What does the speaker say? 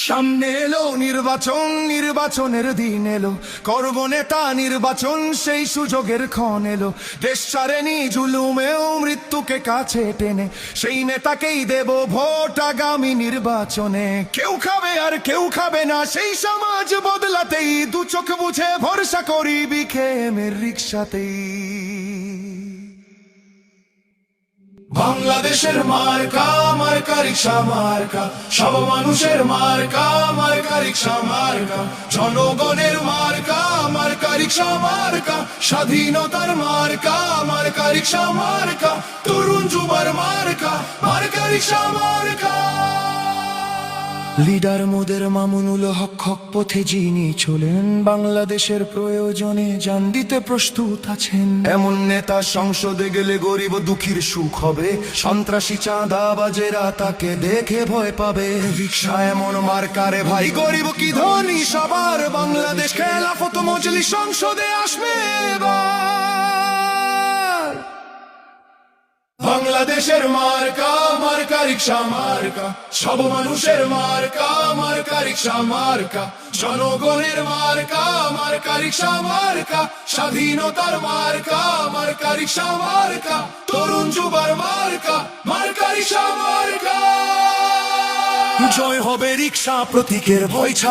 সামনে এলো নির্বাচন, নির্বাচনের দিন এলো, করব নেতা নির্বাচন, সেই সুযোগের ক্ষণ এলো। দেশ ছাড়েনি জুলুমেও মৃত্যুকে কাছে টেনে, সেই নেতাকেই দেব ভোট আগামী নির্বাচনে। কেউ খাবে আর কেউ খাবে না, সেই সমাজ বদলাতেই দু চোখ বুঝে ভরসা করি বিকেএমের রিক্সাতেই। বাংলাদেশের মার্কা, মার্কা রিক্সা মার্কা, সব মানুষের মার্কা, মার্কা রিক্সা মার্কা, জনগণের মার্কা, মার্কা রিক্সা মার্কা, স্বাধীনতার মার্কা, মার্কা রিক্সা মার্কা, তরুণ যুবার মার্কা, মার্কা রিক্সা মার্কা। লিডার মোদের মামুনুল হক হক পথে যিনি চলেন, বাংলাদেশের প্রয়োজনে জান দিতে প্রস্তুত আছেন। এমন নেতা সংসদে গেলে গরিব দুঃখীর সুখ হবে, সন্ত্রাসী চাঁদাবাজেরা তাকে দেখে ভয় পাবে। রিক্সা এমন মার্কারে ভাই, গরিব কি ধনী সবার, বাংলাদেশ খেলাফত মজলিস সংসদে আসবে এবার। বাংলাদেশের মার্কা, মার্কা রিক্সা মার্কা, সব মানুষের মার্কা, মার্কা রিক্সা মার্কা, জনগণের মার্কা, মার্কা রিক্সা মার্কা, স্বাধীনতার মার্কা, মার্কা রিক্সা মার্কা, তরুণ যুবার মার্কা, মার্কা রিক্সা মার্কা। জয় হবে রিক্সা প্রতীকের ভয় ছাড়া।